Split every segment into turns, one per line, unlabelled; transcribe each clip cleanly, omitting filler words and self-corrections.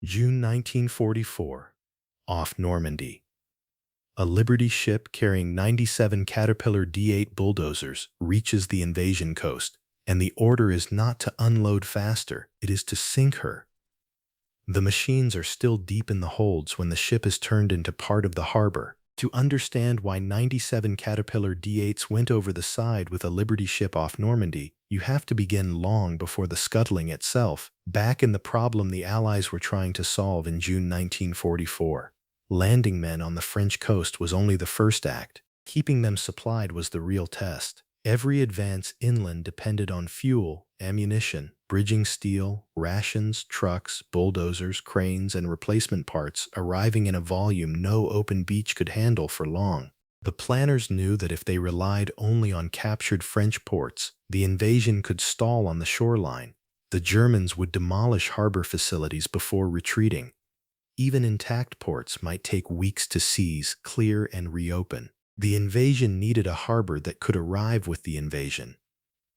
June 1944, off Normandy. A Liberty ship carrying 97 Caterpillar D8 bulldozers reaches the invasion coast, and the order is not to unload faster, it is to sink her. The machines are still deep in the holds when the ship is turned into part of the harbor. To understand why 97 Caterpillar D8s went over the side with a Liberty ship off Normandy, you have to begin long before the scuttling itself, back in the problem the Allies were trying to solve in June 1944. Landing men on the French coast was only the first act. Keeping them supplied was the real test. Every advance inland depended on fuel, ammunition, bridging steel, rations, trucks, bulldozers, cranes, and replacement parts arriving in a volume no open beach could handle for long. The planners knew that if they relied only on captured French ports, the invasion could stall on the shoreline. The Germans would demolish harbor facilities before retreating. Even intact ports might take weeks to seize, clear, and reopen. The invasion needed a harbor that could arrive with the invasion.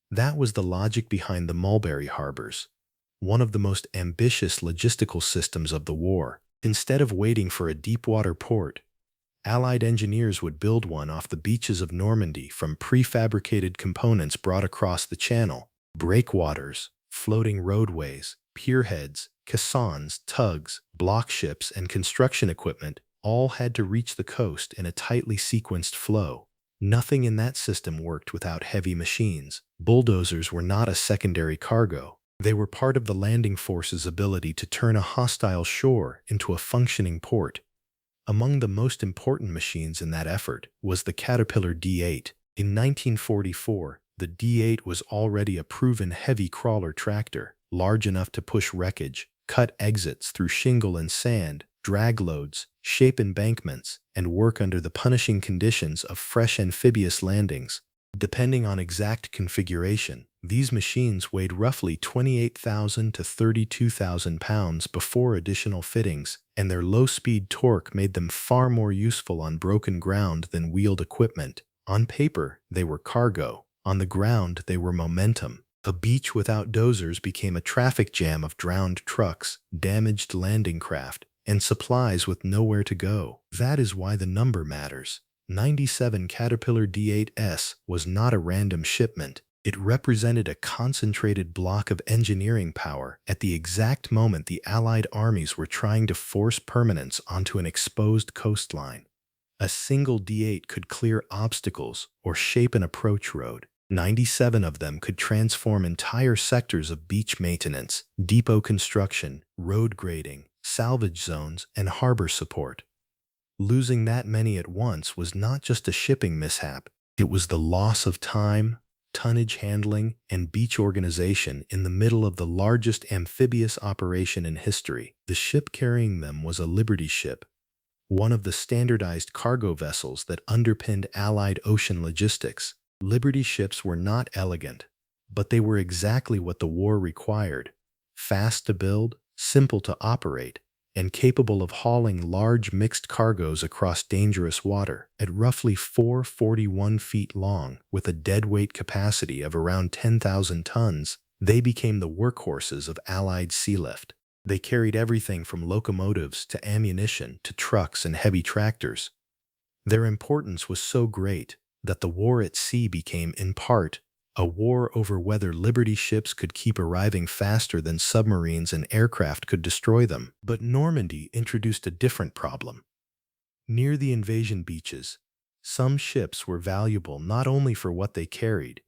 That was the logic behind the Mulberry harbors, one of the most ambitious logistical systems of the war. Instead of waiting for a deep-water port, Allied engineers would build one off the beaches of Normandy from prefabricated components brought across the channel. Breakwaters, floating roadways, pierheads, caissons, tugs, block ships, and construction equipment all had to reach the coast in a tightly sequenced flow. Nothing in that system worked without heavy machines. Bulldozers were not a secondary cargo. They were part of the landing force's ability to turn a hostile shore into a functioning port. Among the most important machines in that effort was the Caterpillar D8. In 1944, the D8 was already a proven heavy crawler tractor, large enough to push wreckage, cut exits through shingle and sand, drag loads, shape embankments, and work under the punishing conditions of fresh amphibious landings. Depending on exact configuration, these machines weighed roughly 28,000 to 32,000 pounds before additional fittings, and their low-speed torque made them far more useful on broken ground than wheeled equipment. On paper, they were cargo. On the ground, they were momentum. A beach without dozers became a traffic jam of drowned trucks, damaged landing craft, and supplies with nowhere to go. That is why the number matters. 97 Caterpillar D8s was not a random shipment. It represented a concentrated block of engineering power at the exact moment the Allied armies were trying to force permanence onto an exposed coastline. A single D8 could clear obstacles or shape an approach road. 97 of them could transform entire sectors of beach maintenance, depot construction, road grading, salvage zones, and harbor support. Losing that many at once was not just a shipping mishap, it was the loss of time, tonnage handling, and beach organization in the middle of the largest amphibious operation in history. The ship carrying them was a Liberty ship, one of the standardized cargo vessels that underpinned Allied ocean logistics. Liberty ships were not elegant, but they were exactly what the war required: fast to build, simple to operate, and capable of hauling large mixed cargoes across dangerous water. At roughly 441 feet long, with a deadweight capacity of around 10,000 tons, they became the workhorses of Allied sea lift. They carried everything from locomotives to ammunition to trucks and heavy tractors. Their importance was so great that the war at sea became, in part, a war over whether Liberty ships could keep arriving faster than submarines and aircraft could destroy them. But Normandy introduced a different problem. Near the invasion beaches, some ships were valuable not only for what they carried,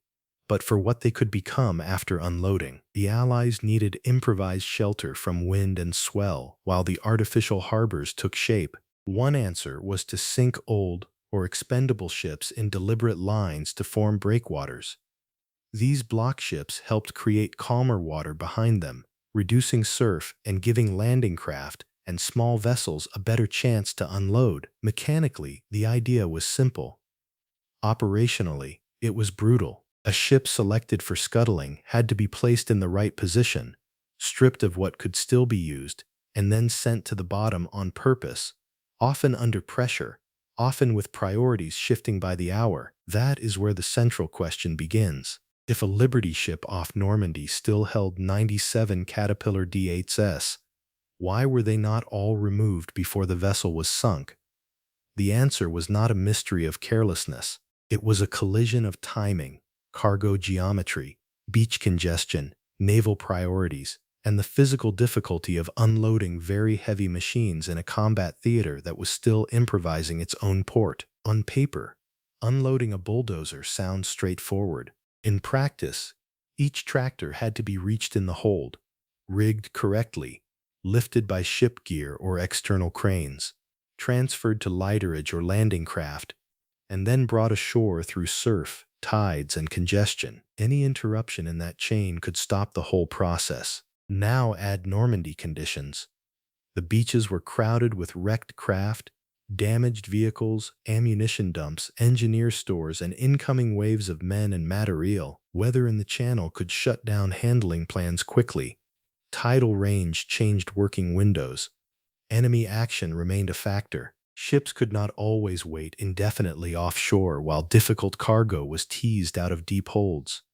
but for what they could become after unloading. The Allies needed improvised shelter from wind and swell while the artificial harbors took shape. One answer was to sink old or expendable ships in deliberate lines to form breakwaters. These block ships helped create calmer water behind them, reducing surf and giving landing craft and small vessels a better chance to unload. Mechanically, the idea was simple. Operationally, it was brutal. A ship selected for scuttling had to be placed in the right position, stripped of what could still be used, and then sent to the bottom on purpose, often under pressure, often with priorities shifting by the hour. That is where the central question begins. If a Liberty ship off Normandy still held 97 Caterpillar D8s, Why were they not all removed before the vessel was sunk? The answer was not a mystery of carelessness. It was a collision of timing, cargo geometry, beach congestion, naval priorities, and the physical difficulty of unloading very heavy machines in a combat theater that was still improvising its own port. On paper, unloading a bulldozer sounds straightforward. In practice, each tractor had to be reached in the hold, rigged correctly, lifted by ship gear or external cranes, transferred to lighterage or landing craft, and then brought ashore through surf, tides, and congestion. Any interruption in that chain could stop the whole process. Now add Normandy conditions. The beaches were crowded with wrecked craft, damaged vehicles, ammunition dumps, engineer stores, and incoming waves of men and materiel. Weather in the channel could shut down handling plans quickly. Tidal range changed working windows. Enemy action remained a factor. Ships could not always wait indefinitely offshore while difficult cargo was teased out of deep holds.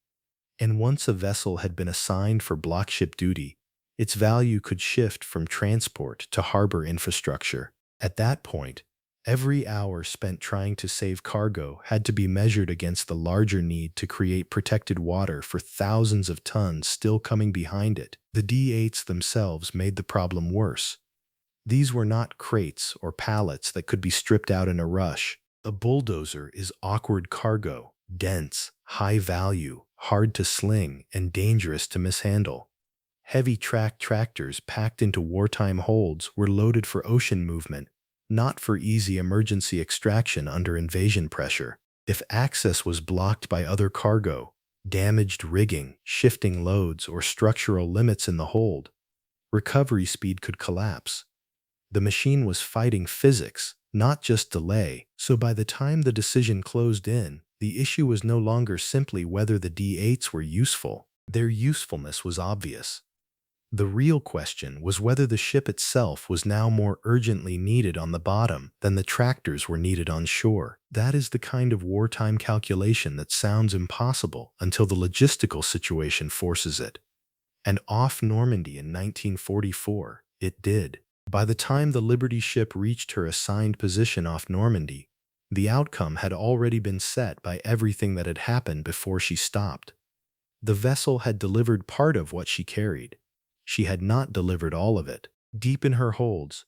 And once a vessel had been assigned for blockship duty, its value could shift from transport to harbor infrastructure. At that point, every hour spent trying to save cargo had to be measured against the larger need to create protected water for thousands of tons still coming behind it. The D8s themselves made the problem worse. These were not crates or pallets that could be stripped out in a rush. A bulldozer is awkward cargo, dense, high value, hard to sling, and dangerous to mishandle. Heavy tractors packed into wartime holds were loaded for ocean movement, not for easy emergency extraction under invasion pressure. If access was blocked by other cargo, damaged rigging, shifting loads, or structural limits in the hold, recovery speed could collapse. The machine was fighting physics, not just delay, so by the time the decision closed in, the issue was no longer simply whether the D8s were useful. Their usefulness was obvious. The real question was whether the ship itself was now more urgently needed on the bottom than the tractors were needed on shore. That is the kind of wartime calculation that sounds impossible until the logistical situation forces it. And off Normandy in 1944, it did. By the time the Liberty ship reached her assigned position off Normandy, the outcome had already been set by everything that had happened before she stopped. The vessel had delivered part of what she carried. She had not delivered all of it. Deep in her holds,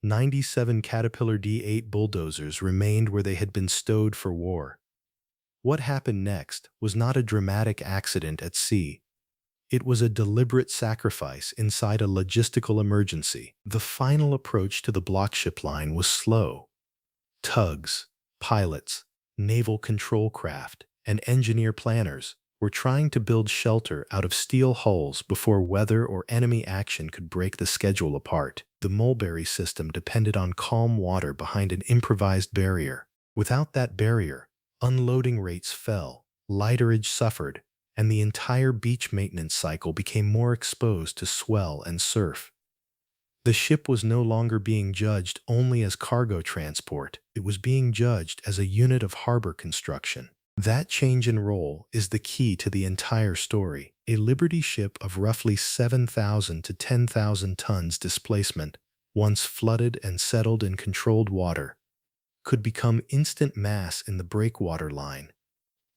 97 Caterpillar D8 bulldozers remained where they had been stowed for war. What happened next was not a dramatic accident at sea. It was a deliberate sacrifice inside a logistical emergency. The final approach to the blockship line was slow. Tugs, pilots, naval control craft, and engineer planners were trying to build shelter out of steel hulls before weather or enemy action could break the schedule apart. The Mulberry system depended on calm water behind an improvised barrier. Without that barrier, unloading rates fell, lighterage suffered, and the entire beach maintenance cycle became more exposed to swell and surf. The ship was no longer being judged only as cargo transport. It was being judged as a unit of harbor construction. That change in role is the key to the entire story. A Liberty ship of roughly 7,000 to 10,000 tons displacement, once flooded and settled in controlled water, could become instant mass in the breakwater line.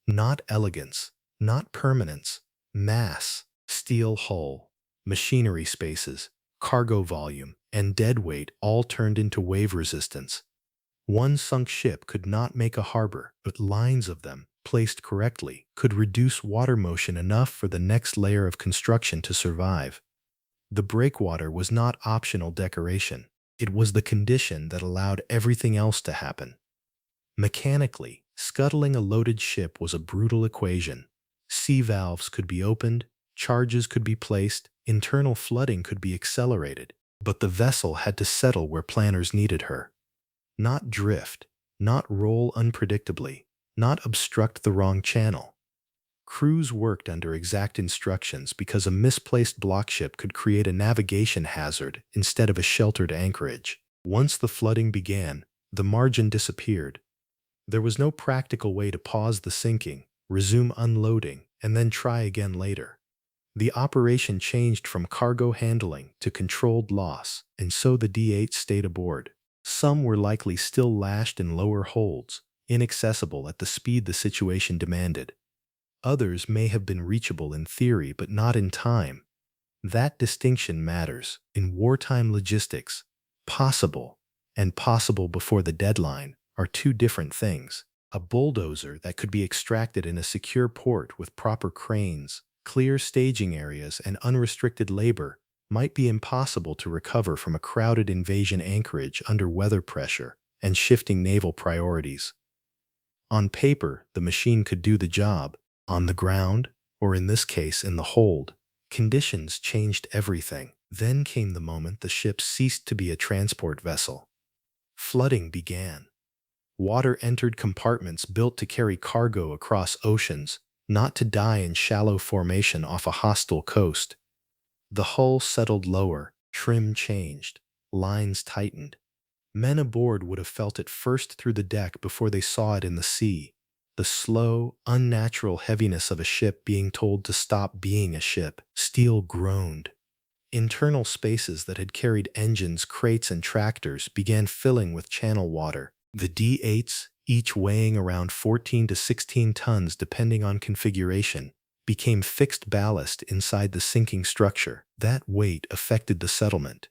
Not elegance, not permanence, mass, steel hull, machinery spaces, cargo volume, and deadweight all turned into wave resistance. One sunk ship could not make a harbor, but lines of them, placed correctly, could reduce water motion enough for the next layer of construction to survive. The breakwater was not optional decoration. It was the condition that allowed everything else to happen. Mechanically, scuttling a loaded ship was a brutal equation. Sea valves could be opened, charges could be placed, internal flooding could be accelerated, but the vessel had to settle where planners needed her. Not drift, not roll unpredictably, not obstruct the wrong channel. Crews worked under exact instructions because a misplaced blockship could create a navigation hazard instead of a sheltered anchorage. Once the flooding began, the margin disappeared. There was no practical way to pause the sinking, resume unloading, and then try again later. The operation changed from cargo handling to controlled loss, and so the D8s stayed aboard. Some were likely still lashed in lower holds, inaccessible at the speed the situation demanded. Others may have been reachable in theory but not in time. That distinction matters. In wartime logistics, possible and possible before the deadline are two different things. A bulldozer that could be extracted in a secure port with proper cranes, clear staging areas, and unrestricted labor might be impossible to recover from a crowded invasion anchorage under weather pressure and shifting naval priorities. On paper, the machine could do the job. On the ground, or in this case in the hold, conditions changed everything. Then came the moment the ship ceased to be a transport vessel. Flooding began. Water entered compartments built to carry cargo across oceans, not to die in shallow formation off a hostile coast. The hull settled lower, trim changed, lines tightened. Men aboard would have felt it first through the deck before they saw it in the sea. The slow, unnatural heaviness of a ship being told to stop being a ship. Steel groaned. Internal spaces that had carried engines, crates, and tractors began filling with channel water. The D8s, each weighing around 14 to 16 tons depending on configuration, became fixed ballast inside the sinking structure. That weight affected the settlement.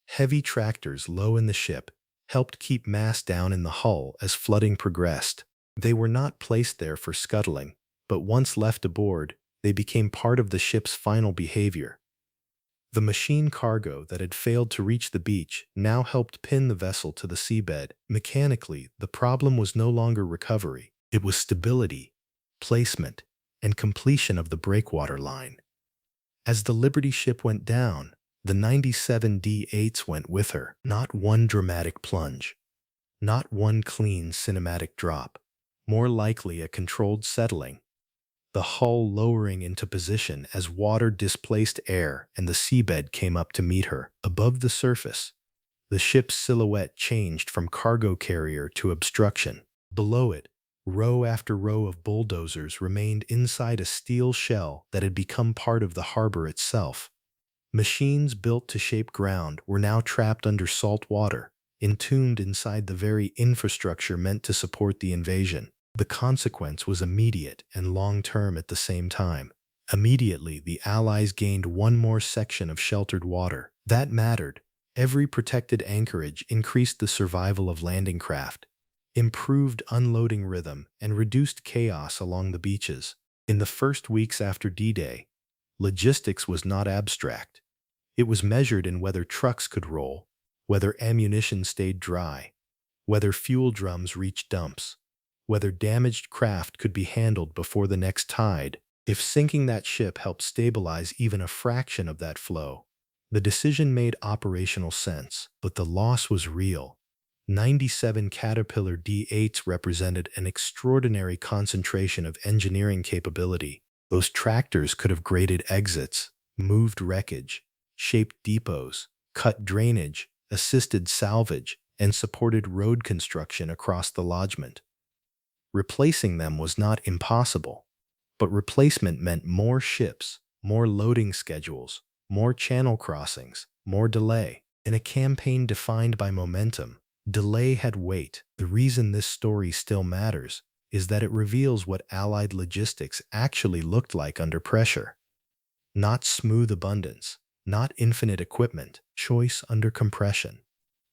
Heavy tractors low in the ship helped keep mass down in the hull as flooding progressed. They were not placed there for scuttling, but once left aboard, they became part of the ship's final behavior. The machine cargo that had failed to reach the beach now helped pin the vessel to the seabed. Mechanically, the problem was no longer recovery. It was stability, placement, and completion of the breakwater line. As the Liberty ship went down, the 97 D8s went with her. Not one dramatic plunge. Not one clean cinematic drop. More likely a controlled settling. The hull lowering into position as water displaced air and the seabed came up to meet her. Above the surface, the ship's silhouette changed from cargo carrier to obstruction. Below it, row after row of bulldozers remained inside a steel shell that had become part of the harbor itself. Machines built to shape ground were now trapped under salt water, entombed inside the very infrastructure meant to support the invasion. The consequence was immediate and long-term at the same time. Immediately, the Allies gained one more section of sheltered water. That mattered. Every protected anchorage increased the survival of landing craft, improved unloading rhythm, and reduced chaos along the beaches. In the first weeks after D-Day, logistics was not abstract. It was measured in whether trucks could roll, whether ammunition stayed dry, whether fuel drums reached dumps, whether damaged craft could be handled before the next tide. If sinking that ship helped stabilize even a fraction of that flow, the decision made operational sense, but the loss was real. 97 Caterpillar D8s represented an extraordinary concentration of engineering capability. Those tractors could have graded exits, moved wreckage, shaped depots, cut drainage, assisted salvage, and supported road construction across the lodgment. Replacing them was not impossible, but replacement meant more ships, more loading schedules, more channel crossings, more delay. In a campaign defined by momentum, delay had weight. The reason this story still matters is that it reveals what Allied logistics actually looked like under pressure. Not smooth abundance, not infinite equipment, choice under compression.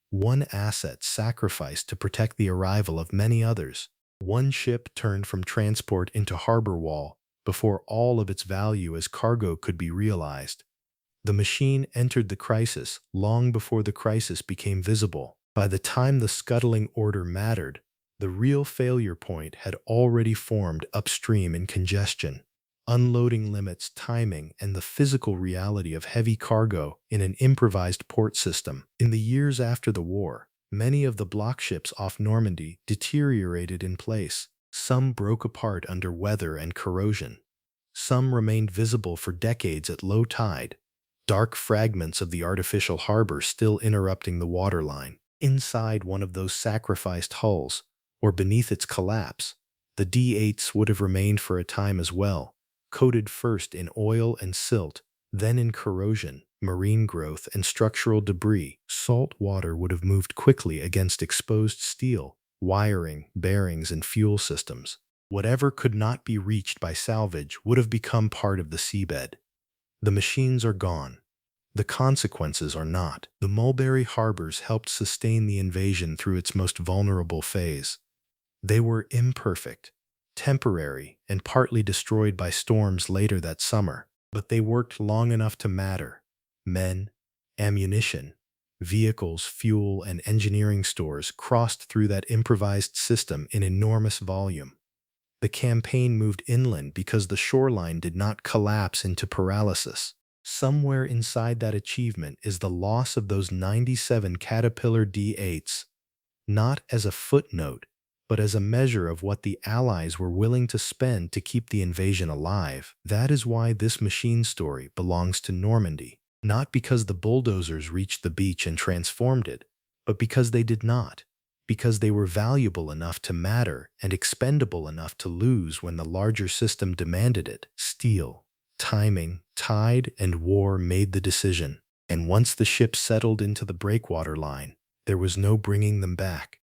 One asset sacrificed to protect the arrival of many others. One ship turned from transport into harbor wall before all of its value as cargo could be realized. The machine entered the crisis long before the crisis became visible. By the time the scuttling order mattered, the real failure point had already formed upstream in congestion. Unloading limits, timing, and the physical reality of heavy cargo in an improvised port system. In the years after the war, many of the block ships off Normandy deteriorated in place. Some broke apart under weather and corrosion. Some remained visible for decades at low tide, dark fragments of the artificial harbor still interrupting the waterline. Inside one of those sacrificed hulls, or beneath its collapse, the D8s would have remained for a time as well, coated first in oil and silt, then in corrosion, marine growth, and structural debris. Salt water would have moved quickly against exposed steel, wiring, bearings, and fuel systems. Whatever could not be reached by salvage would have become part of the seabed. The machines are gone. The consequences are not. The mulberry harbors helped sustain the invasion through its most vulnerable phase. They were imperfect, temporary, and partly destroyed by storms later that summer, but they worked long enough to matter. Men, ammunition, vehicles, fuel, and engineering stores crossed through that improvised system in enormous volume. The campaign moved inland because the shoreline did not collapse into paralysis. Somewhere inside that achievement is the loss of those 97 Caterpillar D8s, not as a footnote, but as a measure of what the Allies were willing to spend to keep the invasion alive. That is why this machine story belongs to Normandy, not because the bulldozers reached the beach and transformed it, but because they did not, because they were valuable enough to matter and expendable enough to lose when the larger system demanded it. Steel, timing, tide, and war made the decision, and once the ship settled into the breakwater line, there was no bringing them back.